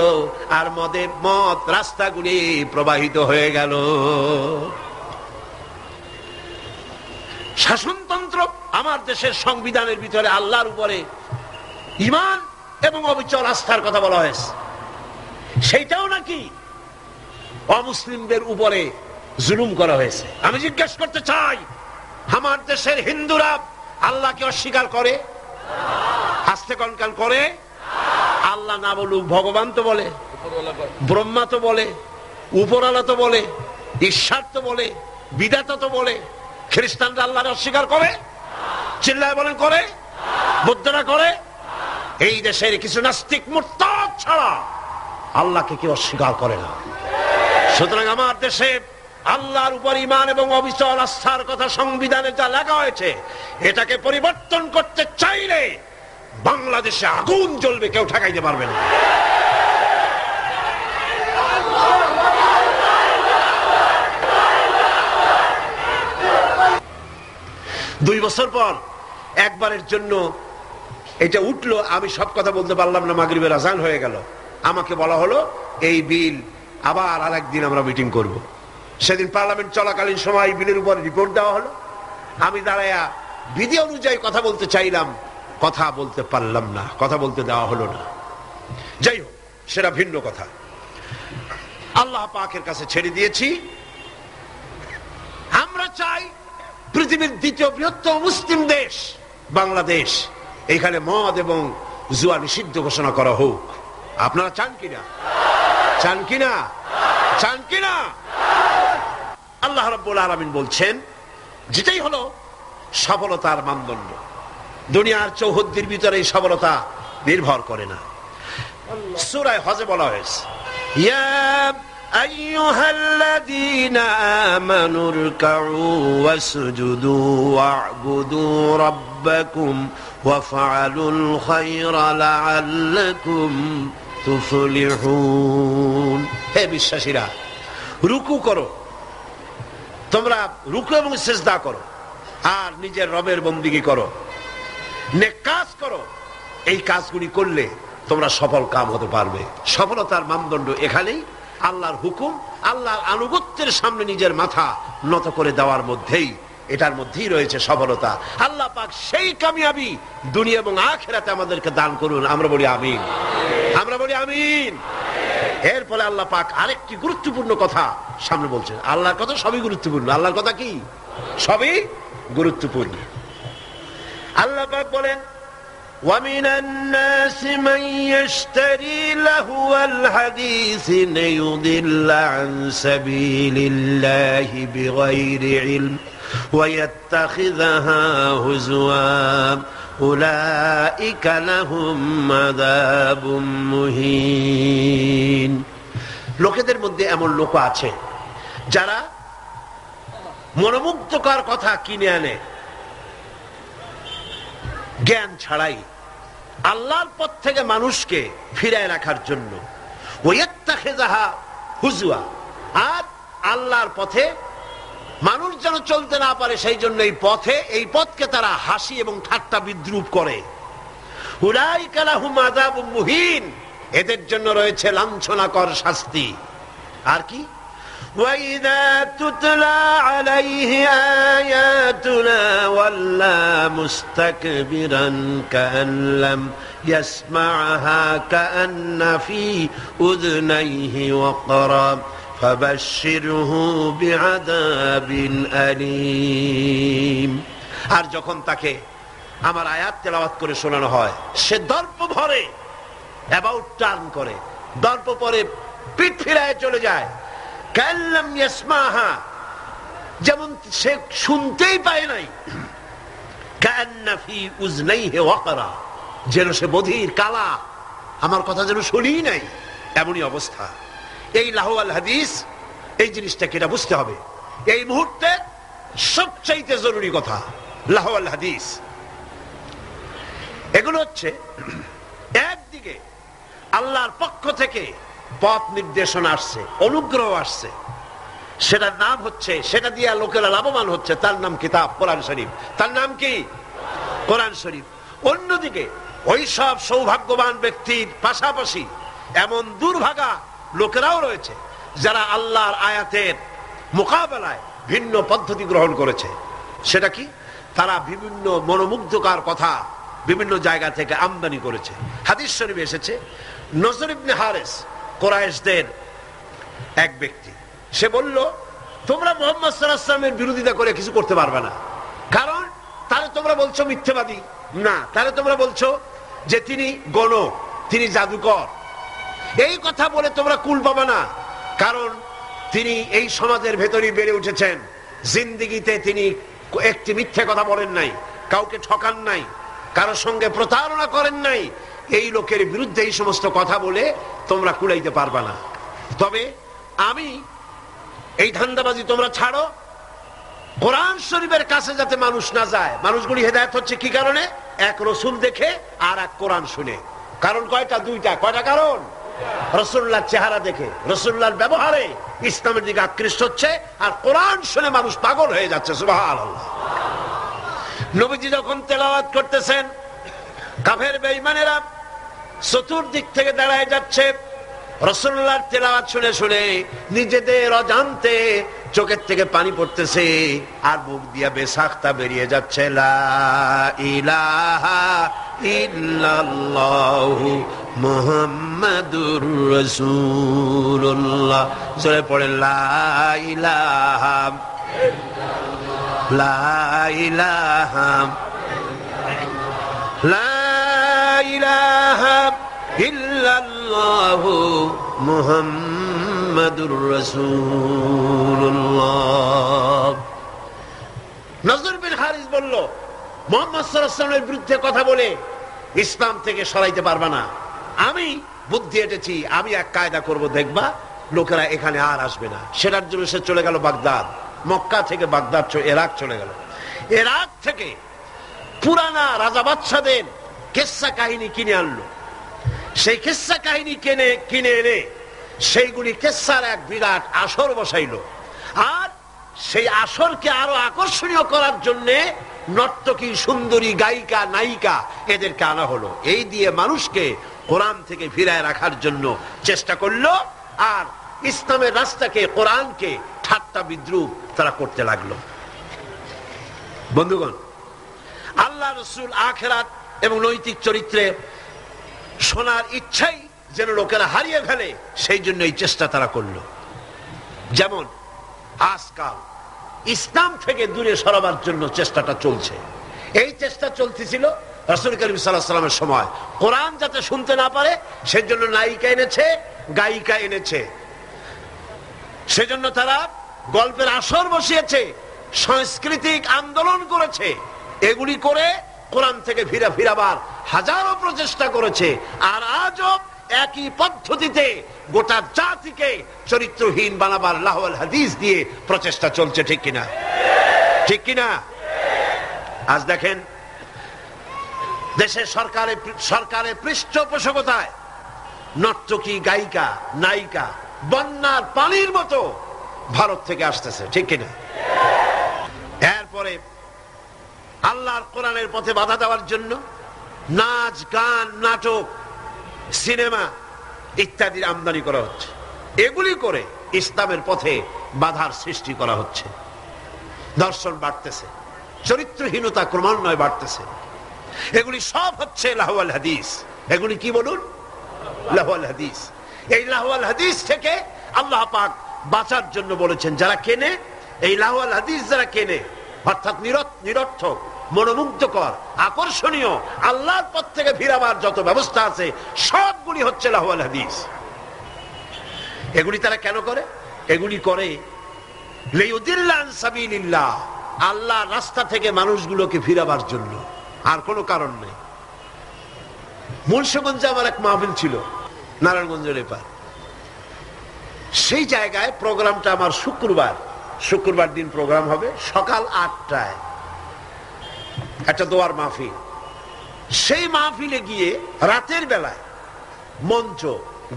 আর মদ রাস্তাগুলি প্রবাহিত হয়ে গেল। শাসনতন্ত্র, আমার দেশের সংবিধানের ভিতরে আল্লাহর উপরে ঈমান এবং অবিচল আস্থার কথা বলা হয়েছে, সেইটাও নাকি অমুসলিমদের উপরে জুলুম করা হয়েছে। আমি জিজ্ঞেস করতে চাই, আমার দেশের হিন্দুরা আল্লাহকে অস্বীকার করে? আস্তে কনকান করে? আল্লাহ না বলুক, ভগবান তো বলে, ব্রহ্মা তো বলে, উপরওয়ালা তো বলে, ঈশ্বর তো বলে, বিধাতা তো বলে। খ্রিস্টানরা আল্লাহর অস্বীকার করে? চিল্লায় বলেন করে? বৌদ্ধরা করে? এই দেশের কিছু নাস্তিক মুরতাদ ছাড়া আল্লাহকে কেউ অস্বীকার করে না। সুতরাং আমার দেশে আল্লাহর উপর ঈমান এবং অবিচল আস্থার কথা সংবিধানে যা লেখা হয়েছে, এটাকে পরিবর্তন করতে চাইলে বাংলাদেশে আগুন জ্বলবে, কেউ ঠেকাইতে পারবে না। দুই বছর পর একবারের জন্য এটা উঠলো, আমি সব কথা বলতে পারলাম না, মাগরিবের আজান হয়ে গেল। আমাকে বলা হলো, এই বিল আবার আরেকদিন আমরা মিটিং করব। সেদিন পার্লামেন্ট চলাকালীন সময় বিলের উপর রিপোর্ট দেওয়া হলো। আমি দাঁড়ায়া বিধি অনুযায়ী কথা বলতে চাইলাম, কথা বলতে পারলাম না, কথা বলতে দেওয়া হলো না। যাই হোক, সেটা ভিন্ন কথা। আল্লাহ পাকের কাছে ছেড়ে দিয়েছি। আমরা চাই পৃথিবীর দ্বিতীয় বৃহত্তম মুসলিম দেশ বাংলাদেশ, এখানে মদ এবং জুয়া নিষিদ্ধ ঘোষণা করা হোক। আপনারা চান কিনা? চান কিনা? চান কিনা? আল্লাহ রাব্বুল আলামিন বলছেন, যেটাই হলো সফলতার মানদণ্ড, দুনিয়ার চৌহদ্দির ভিতরে এই সফলতা নির্ভর করে না। সূরা হজে বলা হয়েছে, ইয়া আইয়ুহাল্লাযীনা আমানু রুকউ ওয়াসজুদু ওয়া'বুদু রাব্বাকুম ওয়াফআলুল খায়রা লাআল্লাকুম তুফলিহুন। হে বিশ্বাসীরা, রুকু করো, তোমরা রুকু এবং সিজদা করো, আর নিজের রবের বন্দেগী করো, নেক কাজ করো। এই কাজগুলি করলে তোমরা সফল কাম হতে পারবে। সফলতার মানদণ্ড এখানেই আল্লাহর হুকুম, আল্লাহর আনুগত্যের সামনে নিজের মাথা নত করে দেওয়ার মধ্যেই, এটার মধ্যেই রয়েছে সফলতা। আল্লাহ পাক সেই কামিয়াবি দুনিয়া এবং আখিরাতে আমাদেরকে দান করুন। আমরা বলি আমিন, আমরা বলি আমিন। এরপরে আল্লাহ পাক আরেকটি গুরুত্বপূর্ণ কথা সামনে বলছেন। আল্লাহর কথা সবই গুরুত্বপূর্ণ। আল্লাহর কথা কি? সবই গুরুত্বপূর্ণ। আল্লাহ পাক বলেন, وَمِنَ النَّاسِ مَن يَشْتَرِي لَهْوَ الْحَدِيثِ لِيُضِلَّ عَن سَبِيلِ اللَّهِ بِغَيْرِ عِلْمٍ وَيَتَّخِذَهَا هُزُوًا أُولَئِكَ لَهُمْ عَذَابٌ مُهِينٌ। লোকেদের মধ্যে এমন লোক আছে যারা মনোমুগ্ধকর কথা কিনে আনে জ্ঞান ছাড়াই, আল্লাহর পথ থেকে মানুষকে ফিরায় রাখার জন্য। ওয়াত্তাখিযাহা হুজুয়া, আর আল্লাহর পথে মানুষ যেন চলতে না পারে সেই জন্য এই পথকে তারা হাসি এবং ঠাট্টা বিদ্রুপ করে। উলাইকা লাহুম আযাবুম মুহিন, এদের জন্য রয়েছে লাঞ্ছনাকর শাস্তি। আর কি? وَإِذَا تُتْلَى عَلَيْهِ آيَاتُنَا وَلَّى مُسْتَكْبِرًا كَأَن لَّمْ يَسْمَعْهَا كَأَنَّ فِي أُذُنَيْهِ وَقْرًا فَبَشِّرْهُ بِعَذَابٍ أَلِيمٍ। আর যখন তাকে আমার আয়াত তেলাওয়াত করে শোনানো হয়, সে দর্প ভরে অ্যাবাউট টার্ন করে, দর্প পরে পিঠ ফিরায় চলে যায়। কাল্লাম ইয়াসমাহা, যেমন সে শুনতেই পায় নাই। কান্না ফি উযনাইহি ওয়াকরা, যেন সে বধির কালা, আমার কথা যেন শুনি নাই, এমনই অবস্থা। এই লাহওয়াল হাদিস, এই জিনিসটাকে এটা বুঝতে হবে। এই মুহূর্তে সবচাইতে জরুরি কথা লাহওয়াল হাদিস। এগুলো হচ্ছে একদিকে আল্লাহর পক্ষ থেকে পথ নির্দেশনা আসছে, অনুগ্রহ আসছে, সেটার নাম হচ্ছে, সেটা দিয়ে লোকেরা লাভবান হচ্ছে, তার নাম কিতাব কোরআন শরীফ। তার নাম কি? কোরআন শরীফ। অন্যদিকে ওই সব সৌভাগ্যবান ব্যক্তির পাশাপাশি এমন দুর্ভাগা লোকেরাও রয়েছে যারা আল্লাহর আয়াতের মোকাবেলায় ভিন্ন পদ্ধতি গ্রহণ করেছে। সেটা কি? তারা বিভিন্ন মনোমুগ্ধকর কথা বিভিন্ন জায়গা থেকে আমদানি করেছে। হাদিস শরীফে এসেছে, নজর ইবনে হারিস কুরাইশদের এক ব্যক্তি, সে বলল, তোমরা মুহাম্মদ সাল্লাল্লাহু আলাইহি ওয়াসাল্লামের বিরোধিতা করে কিছু করতে পারবে না, কারণ তারে তোমরা বলছো মিথ্যাবাদী, না তারে তোমরা বলছো যে তিনি গণক, তিনি জাদুকর। এই কথা বলে তোমরা কুল পাবে না, কারণ তিনি এই সমাজের ভেতরেই বেড়ে উঠেছেন, জিন্দেগিতে তিনি একটি মিথ্যে কথা বলেন নাই, কাউকে ঠকান নাই, কারোর সঙ্গে প্রতারণা করেন নাই। এই লোকের বিরুদ্ধে এই সমস্ত কথা বলে তোমরা কুলাইতে পারবে না। তবে আমি এই ধান্দাবাজি তোমরা ছাড়ো, কোরআন শরীফের কাছে যাতে মানুষ না যায়। মানুষগুলি হেদায়েত হচ্ছে কি কারণে? এক রসুল দেখে আর এক কোরআন শুনে। কারণ কয়টা? দুইটা। কয়টা কারণ? রাসূলুল্লাহর চেহারা দেখে, রাসূলুল্লাহর ব্যবহারে ইসলামের দিকে আকৃষ্ট হচ্ছে, আর কোরআন শুনে মানুষ পাগল হয়ে যাচ্ছে। সুবহানাল্লাহ। নবীজি যখন তেলাওয়াত করতেছেন, কাফের বেঈমানেরা চতুর্দিক থেকে দাঁড়ায় যাচ্ছে। রাসূলুল্লাহর তেলাওয়াত শুনে শুনে নিজেদের অজান্তে চোখের থেকে পানি পড়তেছে, আর মুখ দিয়া বেসাখতা বেরিয়ে যাচ্ছে। লা ইলাহা ইল্লাল্লাহু মুহাম্মাদুর রাসূলুল্লাহ। জোরে পড়ে লা ইলাহা লা ইলাহা লা ইলাহা ইল্লাল্লাহু মুহাম্মাদুর রাসূলুল্লাহ। নজর বিন হারিস বলল, মুহাম্মদ সাল্লাল্লাহু আলাইহি ওয়াসাল্লামের বিরুদ্ধে কথা বলে ইসলাম থেকে সরাইতে পারবা না। আমি বুদ্ধি এঁটেছি, আমি এক কায়দা করব, দেখবা লোকেরা এখানে আর আসবে না। সেটার জন্য সে চলে গেল বাগদাদ। মক্কা থেকে বাগদাদ ইরাক চলে গেল। ইরাক থেকে পুরানা রাজা বাদশাদের কিসসা কাহিনী কিনে আনলো। সেই কিসসা কাহিনী কিনে এনে সেইগুলি কিসসার এক বিরাট আসর বসাইলো। আর সেই আসরকে আরো আকর্ষণীয় করার জন্য নর্তকী, সুন্দরী, গায়িকা, নায়িকা এদেরকে আনা হলো। এই দিয়ে মানুষকে কোরআন থেকে ফিরায় রাখার জন্য চেষ্টা করলো, আর ইসলামের রাস্তাকে, কোরআনকে ঠাট্টা বিদ্রুপ তারা করতে লাগলো। বন্ধুগণ, আল্লাহ রাসূল আখিরাত এবং নৈতিক চরিত্রে শোনার ইচ্ছাই যেন লোকেরা হারিয়ে ফেলে, সেই জন্য এই চেষ্টা তারা করলো। যেমন আজকাল ইসলাম থেকে দূরে সরাবার জন্য চেষ্টাটা চলছে। এই চেষ্টা চলতেছিল রাসূল করিম সাল্লাল্লাহু আলাইহি ওয়াসাল্লামের সময়। কোরআন যাতে শুনতে না পারে সেজন্য নায়িকা এনেছে, গায়িকা এনেছে, সেজন্য তারা গল্পের আসর বসিয়েছে, সাংস্কৃতিক আন্দোলন করেছে। এগুলি করে কোরআন থেকে ফিরাবার হাজারো প্রচেষ্টা করেছে। আর আজও একই পদ্ধতিতে গোটা জাতিকে চরিত্রহীন বানাবার লাহওয়াল হাদিস দিয়ে প্রচেষ্টা চলছে। ঠিক কিনা? ঠিক কিনা? আজ দেখেন দেশের সরকারের পৃষ্ঠপোষকতায় নর্তকী, গায়িকা, নায়িকা বন্যার পানির মতো ভারত থেকে আসতেছে। ঠিক কিনা? এরপরে আল্লাহর কোরআনের পথে বাধা দেওয়ার জন্য নাচ, গান, নাটক, সিনেমা ইত্যাদির আমদানি করা হচ্ছে। এগুলি করে ইসলামের পথে বাধার সৃষ্টি করা হচ্ছে। দর্শন বাড়তেছে, চরিত্রহীনতা ক্রমান্বয়ে বাড়তেছে। এগুলি সব হচ্ছে লাহওয়াল হাদিস। এগুলি কি বলুন? লাহওয়াল হাদিস। এই লাহওয়াল হাদিস থেকে আল্লাহ পাক বাঁচার জন্য বলেছেন, যারা কেনে এই লাহওয়াল হাদিস, যারা কেনে অর্থাৎ নিরর্থক, মনোমুগ্ধকর, আকর্ষণীয়, আল্লাহর পথ থেকে ফিরাবার যত ব্যবস্থা আছে সবগুলি হচ্ছে লাহওয়াল হাদিস। এগুলি তারা কেন করে? এগুলি করে লিয়ুদিল্লা আন সাবিলিল্লাহ, আল্লাহর রাস্তা থেকে মানুষগুলোকে ফিরাবার জন্য, আর কোনো কারণ নেই। মুন্সিগঞ্জে আমার এক মাহফিল ছিল, নারায়ণগঞ্জের এপার। সেই জায়গায় প্রোগ্রামটা আমার শুক্রবার দিন প্রোগ্রাম হবে সকাল 8টায়, একটা দোয়ার মাহফিল। সেই মাহফিলে গিয়ে রাতের বেলায় মঞ্চ,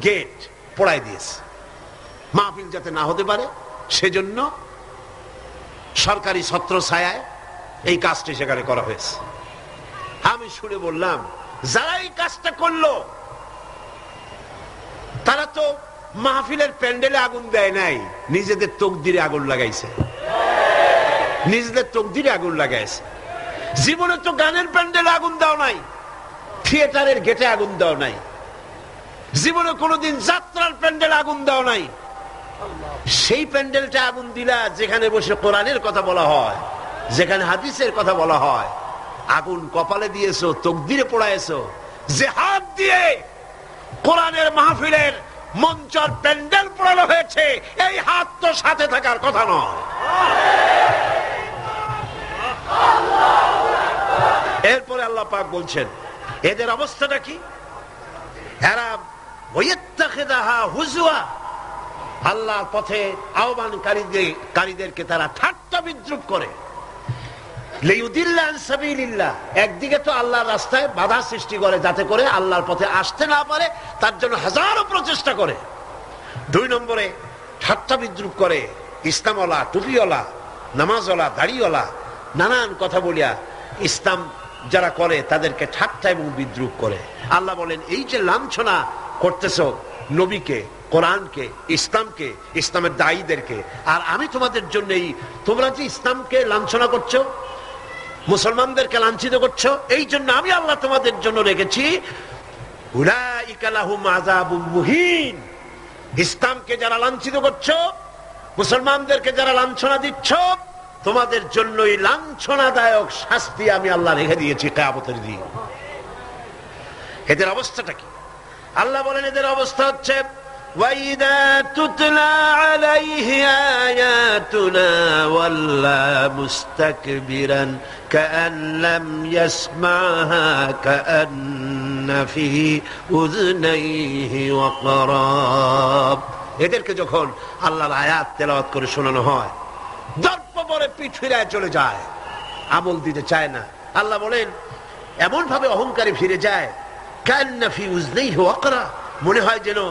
গেট পোড়াই দিয়েছে, মাহফিল যাতে না হতে পারে সেজন্য সরকারি ছত্র ছায়ায় এই কাজটি সেখানে করা হয়েছে। আমি শুনে বললাম, যারা এই কাজটা করলো তারা তো মাহফিলের প্যান্ডেলে আগুন দেয় নাই, নিজেদের তকদিরে আগুন লাগাইছে, নিজেদের তকদিরে আগুন লাগাইছে। জীবনে তো গানের প্যান্ডেলে আগুন দাও নাই, থিয়েটারের গেটে আগুন দাও নাই, জীবনে কোনোদিন যাত্রার প্যান্ডেলে আগুন দাও নাই। সেই প্যান্ডেলটা আগুন দিলা যেখানে বসে কোরআনের কথা বলা হয়, যেখানে হাদিসের কথা বলা হয়। আগুন কপালে দিয়েছো, তকদিরে পোড়াইছো। যে হাত দিয়ে কোরআনের মাহফিলের মঞ্চর প্যান্ডেল পোড়ানো হয়েছে, এই হাত তো সাথে থাকার কথা নয়। এরপরে আল্লাহ পাক বলছেন, এদের অবস্থাটা কি? এরা ওয়াইত্তাখিযাহা হুজওয়া, আল্লাহর পথে আহ্বানকারীদেরকে তারা ঠাট্টা বিদ্রূপ করে। লিয়ুদিল্লা আন সাবিলিল্লাহ, একদিকে তো আল্লাহর রাস্তায় বাধা সৃষ্টি করে যাতে করে আল্লাহর পথে আসতে না পারে, তার জন্য হাজারো প্রচেষ্টা করে। 2 নম্বরে ঠাট্টা বিদ্রূপ করে ইসলামওয়ালা, টুপিওয়ালা, নামাজওয়ালা, দাড়িওয়ালা, নানান কথা বলিয়া ইসলাম যারা করে তাদেরকে ঠাট্টা এবং বিদ্রূপ করে। আল্লাহ বলেন, এই যে লাঞ্ছনা করতেছ নবীকে, কোরআনকে, ইসলামকে, ইসলামের দায়ীদেরকে, আর আমি তোমাদের জন্য তোমরা যে ইসলামকে লাঞ্ছনা করছো, মুসলমানদেরকে লাঞ্ছিত করছো, এই জন্য আমি আল্লাহ তোমাদের জন্য রেখেছি উলাইকা লাহুম আযাবুম মুহিন। ইসলামকে যারা লাঞ্ছিত করছো, মুসলমানদেরকে যারা লাঞ্ছনা দিচ্ছ, তোমাদের জন্যই লাঞ্ছনাদায়ক শাস্তি আমি আল্লাহ রেখে দিয়েছি কিয়ামতের দিন। এদের অবস্থাটা কি? আল্লাহ বলেন, এদের অবস্থা হচ্ছে وَإِذَا تُتْلَى عَلَيْهِ آيَاتُنَا وَلَّى مُسْتَكْبِرًا كَأَنْ لَّمْ يَسْمَعْهَا كَأَنَّ فِي أُذُنَيْهِ وَقْرًا। এদেরকে যখন আল্লাহর আয়াত তেলাওয়াত করে শোনানো হয়, দর্প পরে পিঠ ফিরায় চলে যায়, আমল দিতে চায় না। আল্লাহ বলেন, এমন ভাবে অহংকারে ফিরে যায়, কান্না ফি উযনাইহি ওয়াকরা, মনে হয় যেন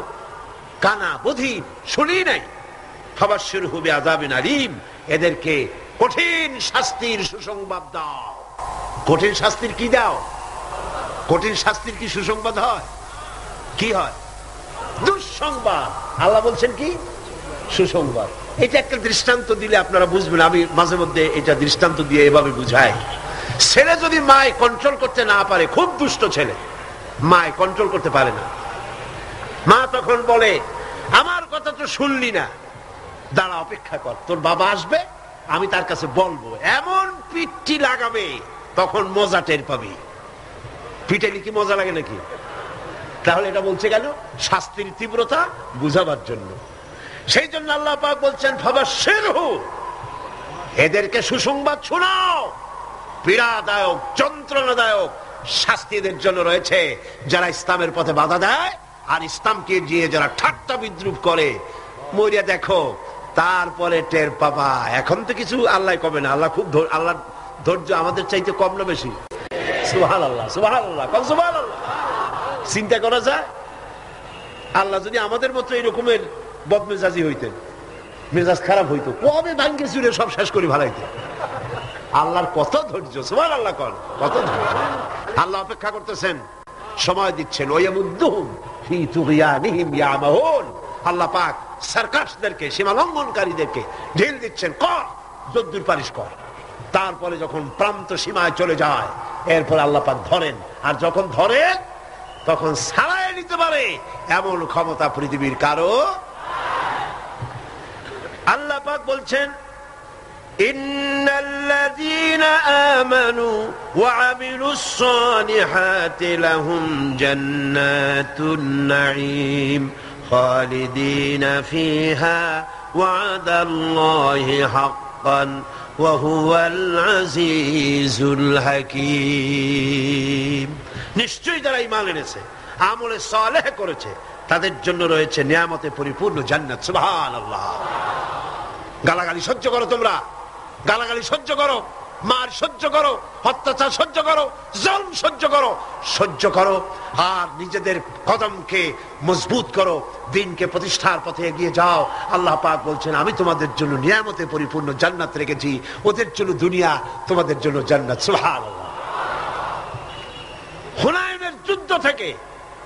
কানা, বধির, শুনি নাই। ফাবাশশিরহু বিআযাবিন আলীম, এদেরকে কঠিন শাস্তির সুসংবাদ দাও। কঠিন শাস্তির কি দাও? কঠিন শাস্তির কি সুসংবাদ হয়? কি হয়? দুঃসংবাদ। আল্লাহ বলছেন কি? সুসংবাদ। এটা একটা দৃষ্টান্ত দিলে আপনারা বুঝবেন। আমি মাঝে মধ্যে এটা দৃষ্টান্ত দিয়ে এভাবে বুঝাই। ছেলে যদি মায় কন্ট্রোল করতে না পারে, খুব দুষ্ট ছেলে, মায় কন্ট্রোল করতে পারে না, মা তখন বলে, আমার কথা তো শুনলি না, দাঁড়া, অপেক্ষা কর, তোর বাবা আসবে, আমি তার কাছে বলবো, এমন পিঠটি লাগাবে তখন মজা টের পাবি। পিটাইলে কি মজা লাগে নাকি? তাহলে এটা বলছে কেন? শাস্তির তীব্রতা বুঝাবার জন্য। সেই জন্য আল্লাহ পাক বলছেন ফাবাশশিরহু, এদেরকে সুসংবাদ শোনাও, পীড়াদায়ক যন্ত্রণাদায়ক শাস্তি এদের জন্য রয়েছে যারা ইসলামের পথে বাধা দেয় আর ইসলামকে দিয়ে যারা ঠাট্টা বিদ্রুপ করে। মরিয়া দেখো, তারপরে টের পাবা। এখন তো কিছু আল্লাহ কবে না, আল্লাহ খুব আল্লাহর ধৈর্য আমাদের চাইতে কম না বেশি? সুবহানাল্লাহ, সুবহানাল্লাহ, সুবহানাল্লাহ। চিন্তা করা যায়, আল্লাহ যদি আমাদের মতো এরকমের বদমেজাজি হইতেন, মেজাজ খারাপ হইতো, কবে ভাঙ্গে চুরে সব শেষ করে ভালাইতেন। আল্লাহর কত ধৈর্য, সুবহানাল্লাহ, কত ধৈর্য। আল্লাহ অপেক্ষা করতেছেন, সময় দিচ্ছেন। ওয়ায়ামুদ্দুহুম ফি তুগয়ানিহিম ইয়ামাহুন। আল্লাহ পাক সার্কাসদেরকে, সীমা লঙ্ঘনকারীদেরকে ঢিল দিচ্ছেন, কর যদ্দুর পারিস কর। তারপরে যখন প্রান্ত সীমায় চলে যায়, এরপর আল্লাহ পাক ধরেন, আর যখন ধরেন তখন ছাড়াই নিতে পারে এমন ক্ষমতা পৃথিবীর কারো। আল্লাহ পাক বলছেন ইন্নাল্লাযীনা আমানু ওয়া আমিলুস সালিহাতি লাহুম জান্নাতুন নাঈম খালিদিনা ফিহা ওয়াদাল্লাহি হাক্কান ওয়া হুয়াল আজিজুল হাকীম। নিশ্চয়ই যারা ঈমান এনেছে, আমলে সালেহ করেছে, তাদের জন্য রয়েছে নিয়ামতে পরিপূর্ণ জান্নাত। সুবহানাল্লাহ। গালাগালি সহ্য করো, তোমরা গালাগালি সহ্য করো, মার সহ্য করো, অত্যাচার সহ্য করো, জুলম সহ্য করো, আর নিজেদের কদমকে মজবুত করো, দ্বীনকে প্রতিষ্ঠার পথে এগিয়ে যাও। আল্লাহ পাক বলছেন আমি তোমাদের জন্য নিয়ামতে পরিপূর্ণ জান্নাত রেখেছি, ওদের জন্য দুনিয়া, তোমাদের জন্য জান্নাত। সুবহানাল্লাহ। হুনাইনের যুদ্ধ থেকে,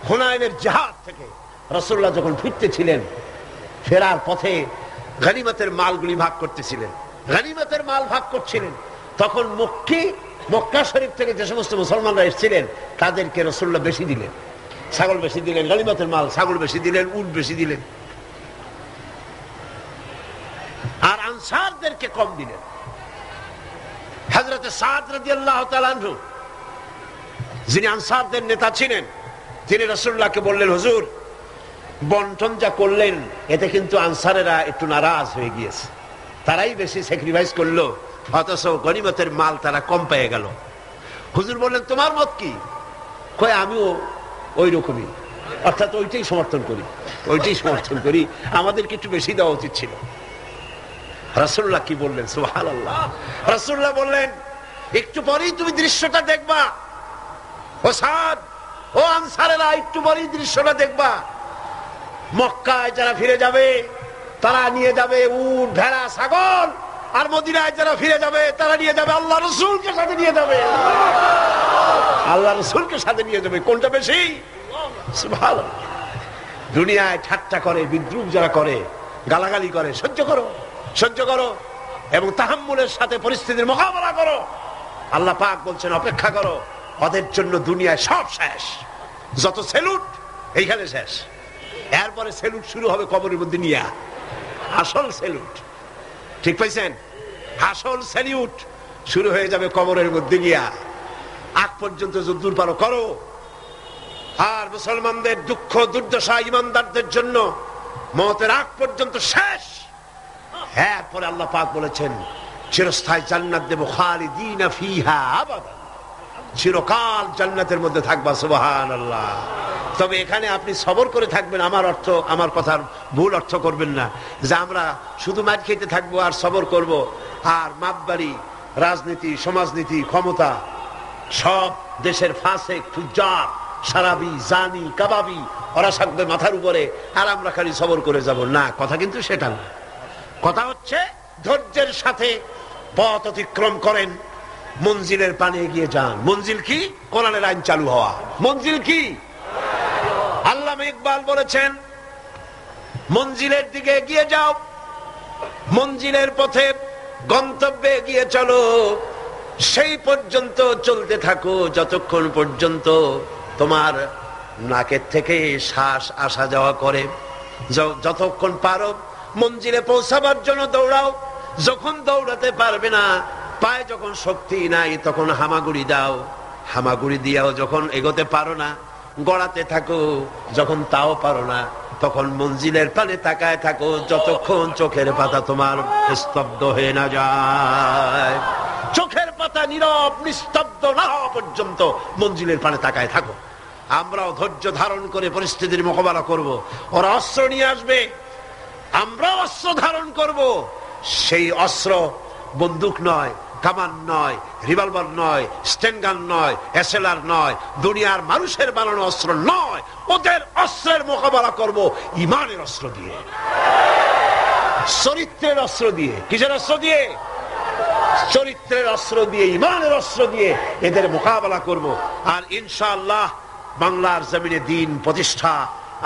হুনাইনের জিহাদ থেকে রাসূলুল্লাহ যখন ফিরতেছিলেন, ফেরার পথে গনিমতের মালগুলি ভাগ করতেছিলেন, গনিমতের মাল ভাগ করছিলেন, তখন মক্কা শরীফ থেকে যে সমস্ত মুসলমানরা এসেছিলেন তাদেরকে রাসূলুল্লাহ বেশি দিলেন, ছাগল বেশি দিলেন, গনিমতের মাল ছাগল বেশি দিলেন, উট বেশি দিলেন, আর আনসারদেরকে কম দিলেন। হযরত সাদ রাদিয়াল্লাহু তাআলা আনহু, যিনি আনসারদের নেতা ছিলেন, তিনি রাসূলুল্লাহকে বললেন, হুজুর বন্টন যা করলেন এতে কিন্তু আনসারেরা একটু নারাজ হয়ে গিয়েছে, তারাই বেশি স্যাক্রিফাইস করলো, অথচ গনিমতের মাল তারা কম পেয়ে গেল। হুজুর বললেন তোমার মত কি? কয় আমিও ওই রকমই, অর্থাৎ ওইটাই সমর্থন করি, আমাদেরকে একটু বেশি দেওয়া উচিত ছিল। রাসূলুল্লাহ কি বললেন? সুবহানাল্লাহ। রাসূলুল্লাহ বললেন একটু পরেই তুমি দৃশ্যটা দেখবা, ও সাদ, ও আনসারেরা, একটু পরেই দৃশ্যটা দেখবা। মক্কায় যারা ফিরে যাবে তারা নিয়ে যাবে উট, ভেড়া, ছাগল, আর মদিনায় যারা ফিরে যাবে তারা নিয়ে যাবে আল্লাহ রাসূলকে সাথে নিয়ে যাবে, আল্লাহ রাসূলকে সাথে নিয়ে যাবে। কোনটা বেশি? সুবহানাল্লাহ। দুনিয়ায় ঠাট্টা করে, বিদ্রুপ যারা করে, গালাগালি করে, সহ্য করো এবং তাহাম্মুলের সাথে পরিস্থিতির মোকাবেলা করো। আল্লাহ পাক বলছেন অপেক্ষা করো, ওদের জন্য দুনিয়ায় সব শেষ, যত সেলুট এইখানে শেষ, এরপরে সেলুট শুরু হবে কবরের মধ্যে নিয়ে, আসল সেলুট, ঠিক পাইছেন? আসল সেলুট শুরু হয়ে যাবে কবরের মধ্যে গিয়া। আগ পর্যন্ত যদ্দূর পারো করো। আর মুসলমানদের দুঃখ দুর্দশা ইমানদারদের জন্য মওতের আগ পর্যন্ত শেষ। হ্যাঁ, পরে আল্লাহ পাক বলেছেন চিরস্থায়ী জান্নাত দেব, খালিদিনা ফিহা আবাদা, চিরকাল জান্নাতের মধ্যে থাকবা। সুবহানাল্লাহ। তবে এখানে আপনি সবর করে থাকবেন, আমার কথার ভুল অর্থ করবেন না যে আমরা শুধু মার খেতে থাকবো আর সবর করব, আর মাপবাড়ি, রাজনীতি, সমাজনীতি, ক্ষমতা, সব দেশের ফাসেক, ফুজ্জার, সারাবি, জানি, কাবাবি ওরা থাকবে মাথার উপরে, আর আমরা খালি সবর করে যাব না। কথা কিন্তু সেটা না। কথা হচ্ছে ধৈর্যের সাথে পথ অতিক্রম করেন, মঞ্জিলের পানে এগিয়ে যান। মঞ্জিল কি? কোরআনের আইন চালু হওয়া। মঞ্জিল কি? আল্লামা ইকবাল বলেছেন মঞ্জিলের দিকে এগিয়ে যাও, মঞ্জিলের পথে গন্তব্যে এগিয়ে চলো, সেই পর্যন্ত চলতে থাকো যতক্ষণ পর্যন্ত তোমার নাকের থেকে শ্বাস আসা যাওয়া করে। যতক্ষণ পারো মঞ্জিলে পৌঁছাবার জন্য দৌড়াও, যখন দৌড়াতে পারবে না, পায়ে যখন শক্তি নাই, তখন হামাগুড়ি দাও, হামাগুড়ি দিয়াও যখন এগোতে পারো না, গড়াতে থাকো, যখন তাও পারো না, তখন মঞ্জিলের পানে তাকায় থাকো, যতক্ষণ চোখের পাতা তোমার স্তব্ধ হয়ে না যায়। চোখের পাতা নীরব নিস্তব্ধ না হওয়া পর্যন্ত মঞ্জিলের পানে তাকায় থাকো। আমরাও ধৈর্য ধারণ করে পরিস্থিতির মোকাবেলা করব। ওরা অস্ত্র নিয়ে আসবে, আমরা অস্ত্র ধারণ করব। সেই অস্ত্র বন্দুক নয়, কামান নয়, রিভলভার নয়, স্টেনগান নয়, এসএলআর নয়, দুনিয়ার মানুষের বানানো অস্ত্র নয়। ওদের অস্ত্রের মোকাবেলা করব ইমানের অস্ত্র দিয়ে, চরিত্রের অস্ত্র দিয়ে। কিসের অস্ত্র দিয়ে? চরিত্রের অস্ত্র দিয়ে, ইমানের অস্ত্র দিয়ে এদের মোকাবেলা করব। আর ইনশাআল্লাহ বাংলার জমিনে দ্বীন প্রতিষ্ঠা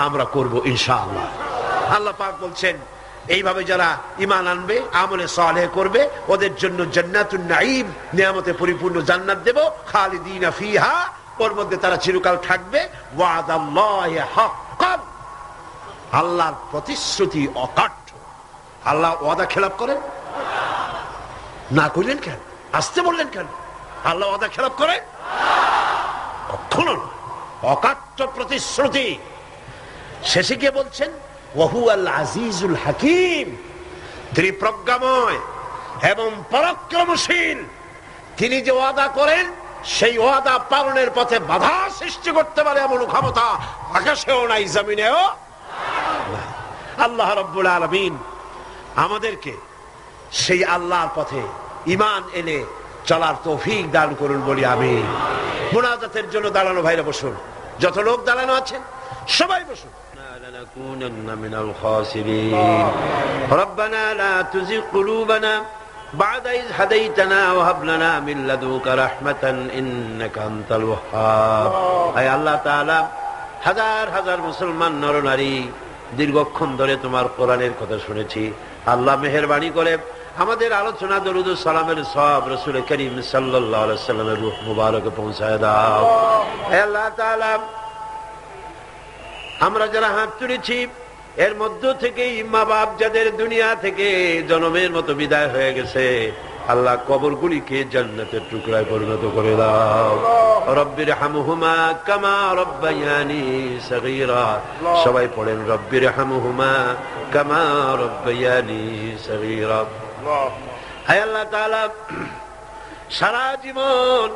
আমরা করব ইনশাআল্লাহ। আল্লাহ পাক বলছেন, এইভাবে যারা ঈমান আনবে, আমলে সালেহ করবে, ওদের জন্য জান্নাতুন নাঈম, নিয়ামতে পরিপূর্ণ জান্নাত দেব, খালিদিনা ফিহা, ওর মধ্যে তারা চিরকাল থাকবে। ওয়াদাল্লাহি হাক্কান, আল্লাহর প্রতিশ্রুতি অকাট্য। আল্লাহ ওয়াদা খেলাপ করেন না? করলেন কেন? আসতে বললেন কেন? আল্লাহ ওয়াদা খেলাপ করে কখনো না, অকাট্য প্রতিশ্রুতি। শেষে গিয়ে বলছেন ওয়াহুয়াল আজিজুল হাকিম, তিনি প্রজ্ঞাময় এবং পরাক্রমশীল। তিনি যে ওয়াদা করেন, সেই ওয়াদা পালনের পথে বাধা সৃষ্টি করতে পারে এমন ক্ষমতা আকাশেও নাই, জমিনেও নাই। আল্লাহ রাব্বুল আলামিন আমাদেরকে সেই আল্লাহর পথে ঈমান এনে চলার তৌফিক দান করুন বলি আমিন। মুনাজাতের জন্য দাঁড়ানো ভাইরা বসুন, যত লোক দাঁড়ানো আছে সবাই বসুন। لنكونن من الخاسرين ربنا لا تزغ قلوبنا بعد إذ هديتنا وهب لنا من لدنك رحمة إنك أنت الوهاب। আয় আল্লাহ তাআলা, হাজার হাজার মুসলমান নরনারী দীর্ঘক্ষণ ধরে তোমার কোরআনের কথা শুনেছি। আল্লাহ মেহেরবানি করে আমাদের আলোচনা দরুদ ও সালামের সওয়াব রাসূল করিম সাল্লাল্লাহু আলাইহি ওয়াসাল্লামের রূহ মুবারকে পৌঁছায় দাও। হে আল্লাহ তাআলা, আমরা যারা হাত তুলেছি, এর মধ্য থেকে মা বাপ যাদের দুনিয়া থেকে জন্মের মতো বিদায় হয়ে গেছে, আল্লাহ কবরগুলিকে জান্নাতের টুকরায় পরিণত করে দাও। রব্বির হামহুমা কামা রব্বায়ানি সগীরা। সবাই পড়েন রব্বির হামহুমা কামা রব্বায়ানি সগীরা। হে আল্লাহ তাআলা, সারা জীবন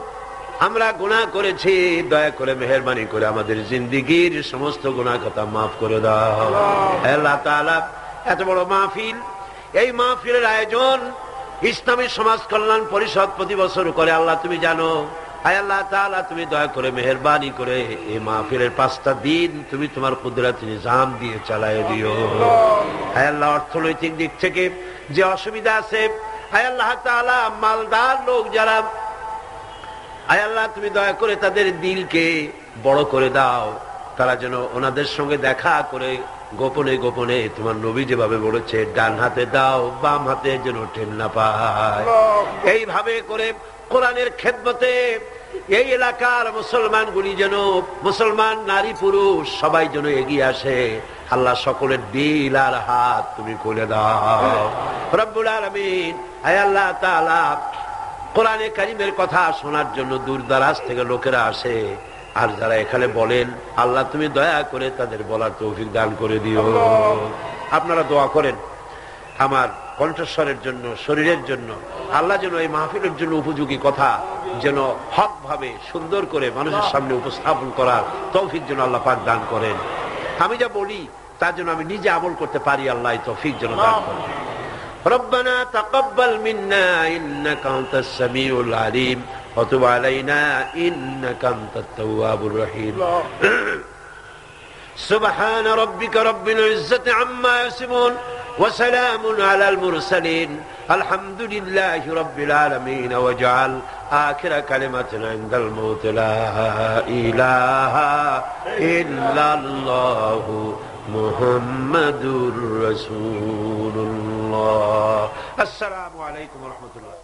আমরা গুনাহ করেছি, দয়া করে মেহেরবানি করে আমাদের জিন্দেগীর সমস্ত গুনাহ কথা মাফ করে দাও। হে আল্লাহ তাআলা, এত বড় মাহফিল, এই মাহফিলের আয়োজন ইসলামী সমাজ কল্যাণ পরিষদ প্রতি বছর করে। আল্লাহ তুমি জানো। হে আল্লাহ তাআলা, তুমি দয়া করে মেহেরবানি করে এই মাহফিলের 5টা দিন তুমি তোমার কুদরতি নিজাম দিয়ে চালায় দিও। হে আল্লাহ, অর্থনৈতিক দিক থেকে যে অসুবিধা আছে, হে আল্লাহ তাআলা, মালদার লোক যারা, আয় আল্লাহ তুমি দয়া করে তাদের দিলকে বড় করে দাও, তারা যেন ওনাদের সঙ্গে দেখা করে গোপনে গোপনে তোমার নবী যেভাবে বলেছে ডান হাতে দাও বাম হাতে যেন ঠেল না পায়। এইভাবে করে কোরআনের খেদমতে এই এলাকার মুসলমানগুলি যেন, মুসলমান নারী পুরুষ সবাই যেন এগিয়ে আসে। আল্লাহ সকলের দিল আর হাত তুমি খুলে দাও রব্বুল আলামিন। আয় আল্লাহ তাআলা, কোরআনে কারীমের কথা শোনার জন্য দূর দারাজ থেকে লোকেরা আসে, আর যারা এখানে বলেন, আল্লাহ তুমি দয়া করে তাদের বলার তৌফিক দান করে দিও। আপনারা দোয়া করেন আমার কণ্ঠস্বরের জন্য, শরীরের জন্য। আল্লাহ যেন এই মাহফিলের জন্য উপযোগী কথা যেন হক ভাবে সুন্দর করে মানুষের সামনে উপস্থাপন করার তৌফিক যেন আল্লাহ পাক দান করেন। আমি যা বলি তার জন্য আমি নিজে আমল করতে পারি, আল্লাহ এই তৌফিক যেন দান করেন। ربنا تقبل منا إنك أنت السميع العليم وتب علينا إنك أنت التواب الرحيم سبحان ربك رب العزة عما يصفون وسلام على المرسلين الحمد لله رب العالمين واجعل آخر كلمة عند الموت لا إله إلا الله محمد رسول الله। السلام عليكم ورحمة الله।